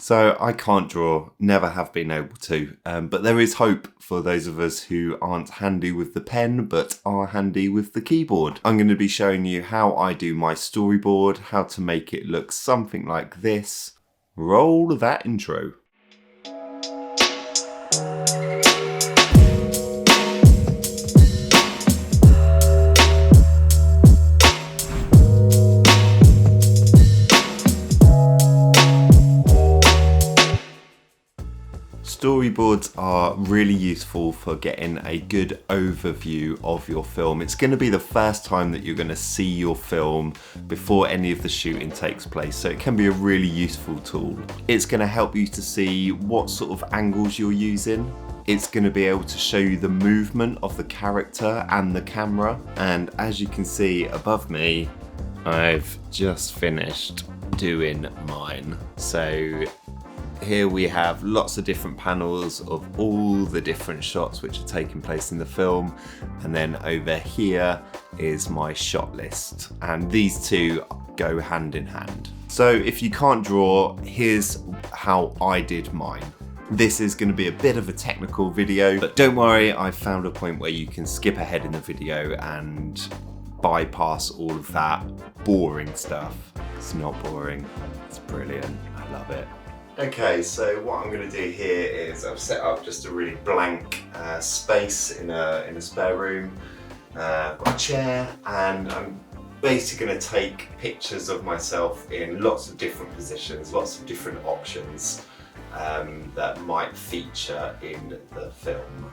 So I can't draw, never have been able to, but there is hope for those of us who aren't handy with the pen but are handy with the keyboard. I'm going to be showing you how I do my storyboard, how to make it look something like this. Roll that intro. Storyboards are really useful for getting a good overview of your film. It's going to be the first time that you're going to see your film before any of the shooting takes place, so it can be a really useful tool. It's going to help you to see what sort of angles you're using. It's going to be able to show you the movement of the character and the camera, and as you can see above me, I've just finished doing mine. So here we have lots of different panels of all the different shots which are taking place in the film, and then over here is my shot list, and these two go hand in hand. So if you can't draw, here's how I did mine. This is going to be a bit of a technical video, but don't worry, I've found a point where you can skip ahead in the video and bypass all of that boring stuff. It's not boring, it's brilliant, I love it. Okay, so what I'm going to do here is I've set up just a really blank space in a spare room. I've got a chair, and I'm basically going to take pictures of myself in lots of different positions, lots of different options that might feature in the film.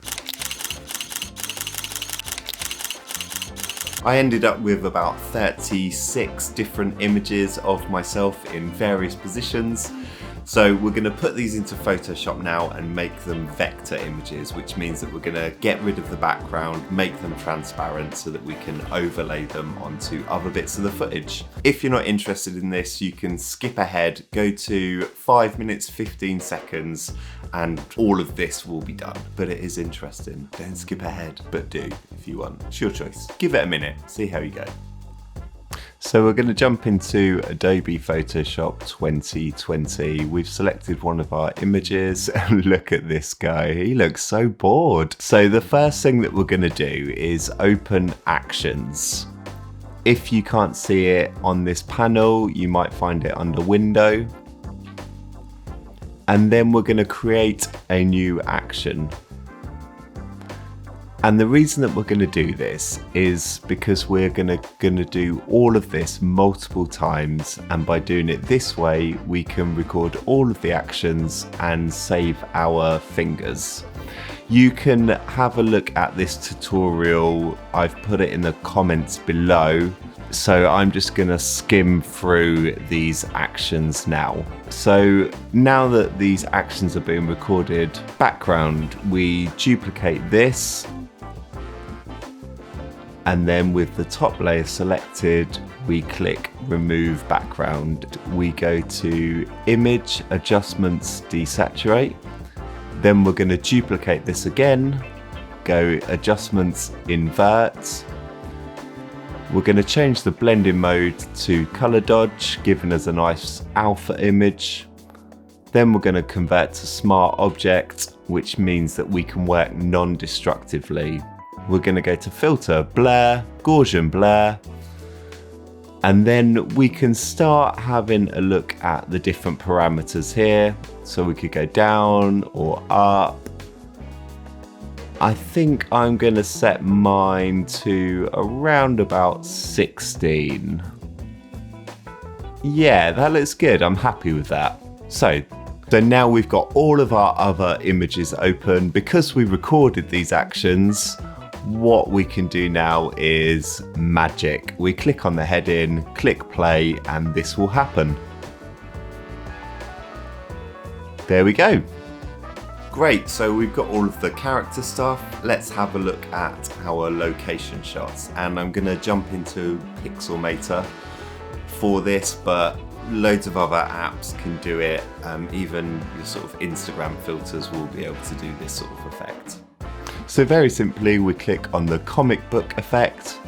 I ended up with about 36 different images of myself in various positions. So we're going to put these into Photoshop now and make them vector images, which means that we're going to get rid of the background, make them transparent so that we can overlay them onto other bits of the footage. If you're not interested in this, you can skip ahead, go to 5 minutes 15 seconds, and all of this will be done. But it is interesting. Don't skip ahead, but do if you want. It's your choice. Give it a minute, see how you go. So we're going to jump into Adobe Photoshop 2020. We've selected one of our images, and look at this guy, he looks so bored. So the first thing that we're going to do is open Actions. If you can't see it on this panel, you might find it under Window. And then we're going to create a new action. And the reason that we're going to do this is because we're going to do all of this multiple times, and by doing it this way we can record all of the actions and save our fingers. You can have a look at this tutorial, I've put it in the comments below, so I'm just going to skim through these actions now. So now that these actions are being recorded, background, we duplicate this. And then with the top layer selected, we click Remove Background. We go to Image, Adjustments, Desaturate. Then we're going to duplicate this again, go Adjustments, Invert. We're going to change the blending mode to Color Dodge, giving us a nice alpha image. Then we're going to convert to Smart Object, which means that we can work non-destructively. We're going to go to Filter, Blur, Gaussian Blur, and then we can start having a look at the different parameters here. So we could go down or up. I think I'm going to set mine to around about 16. Yeah, that looks good. I'm happy with that. So now we've got all of our other images open. Because we recorded these actions, what we can do now is magic. We click on the heading, click play, and this will happen. There we go. Great, so we've got all of the character stuff. Let's have a look at our location shots. And I'm gonna jump into Pixelmator for this, but loads of other apps can do it. Even your sort of Instagram filters will be able to do this sort of effect. So very simply, we click on the comic book effect,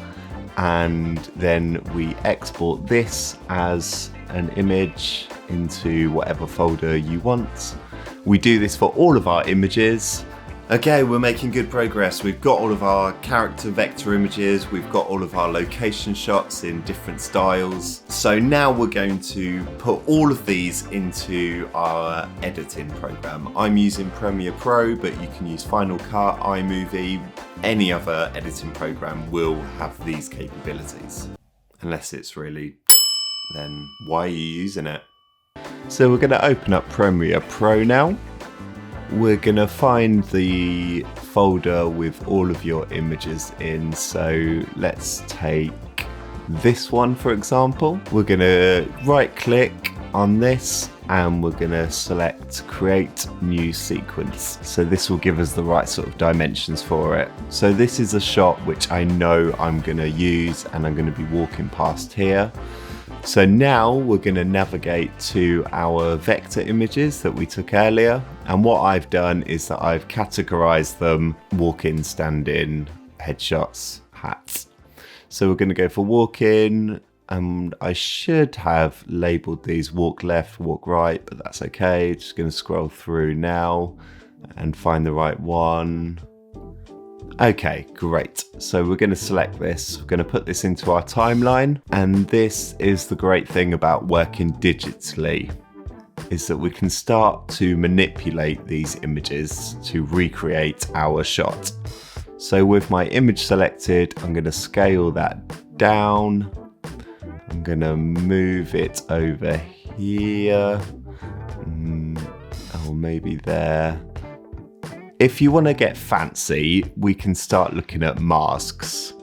and then we export this as an image into whatever folder you want. We do this for all of our images. Okay, we're making good progress. We've got all of our character vector images, we've got all of our location shots in different styles. So now we're going to put all of these into our editing program. I'm using Premiere Pro, but you can use Final Cut, iMovie, any other editing program will have these capabilities. Unless it's really, then why are you using it? So we're gonna open up Premiere Pro now. We're gonna find the folder with all of your images in. So let's take this one, for example. We're gonna right click on this and we're gonna select create new sequence. So this will give us the right sort of dimensions for it. So this is a shot which I know I'm gonna use and I'm gonna be walking past here. So now we're going to navigate to our vector images that we took earlier. And what I've done is that I've categorized them walk-in, stand-in, headshots, hats. So we're going to go for walk-in, and I should have labeled these walk left, walk right, but that's okay. Just going to scroll through now and find the right one. Okay, great. So we're going to select this. We're going to put this into our timeline. And this is the great thing about working digitally, is that we can start to manipulate these images to recreate our shot. So with my image selected, I'm going to scale that down. I'm going to move it over here. Or maybe there. If you want to get fancy, we can start looking at masks,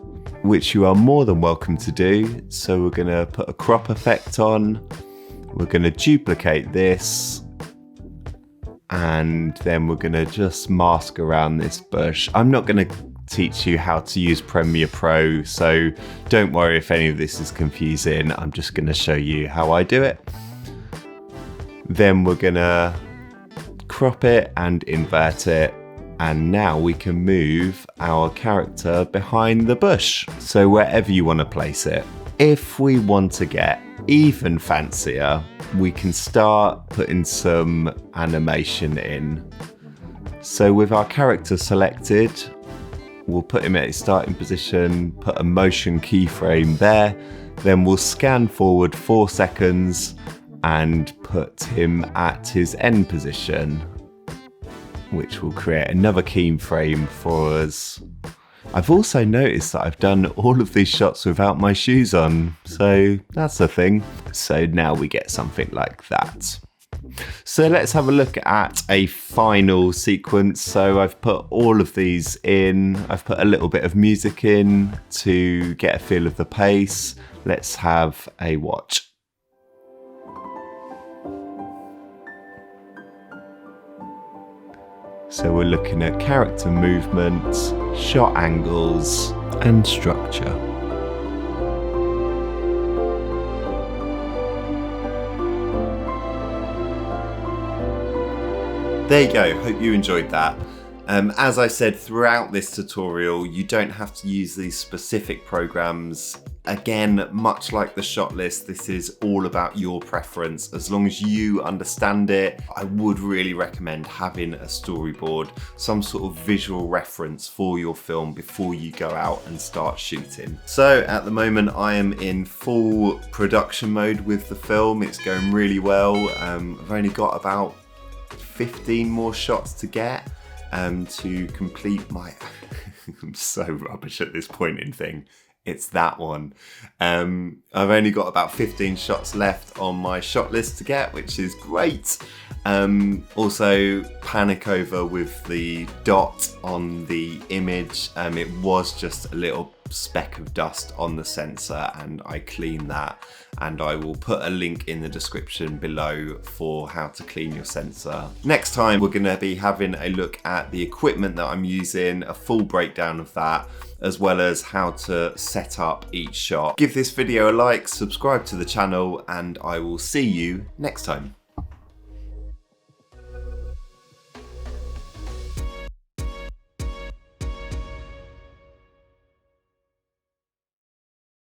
which you are more than welcome to do. So we're going to put a crop effect on. We're going to duplicate this. And then we're going to just mask around this bush. I'm not going to teach you how to use Premiere Pro, so don't worry if any of this is confusing. I'm just going to show you how I do it. Then we're going to crop it and invert it. And now we can move our character behind the bush. So wherever you want to place it. If we want to get even fancier, we can start putting some animation in. So with our character selected, we'll put him at his starting position, put a motion keyframe there. Then we'll scan forward 4 seconds and put him at his end position, which will create another keyframe for us. I've also noticed that I've done all of these shots without my shoes on, so that's a thing. So now we get something like that. So let's have a look at a final sequence. So I've put all of these in. I've put a little bit of music in to get a feel of the pace. Let's have a watch. So we're looking at character movements, shot angles, and structure. There you go, hope you enjoyed that. As I said throughout this tutorial, you don't have to use these specific programs. Again, much like the shot list, this is all about your preference. As long as you understand it, I would really recommend having a storyboard, some sort of visual reference for your film before you go out and start shooting. So at the moment, I am in full production mode with the film. It's going really well. I've only got about 15 more shots to get to complete my... I'm so rubbish at this pointing thing. It's that one. I've only got about 15 shots left on my shot list to get, which is great. Also, panic over with the dot on the image. It was just a little speck of dust on the sensor, and I cleaned that. And I will put a link in the description below for how to clean your sensor. Next time, we're going to be having a look at the equipment that I'm using, a full breakdown of that, as well as how to set up each shot. Give this video a like, subscribe to the channel, and I will see you next time.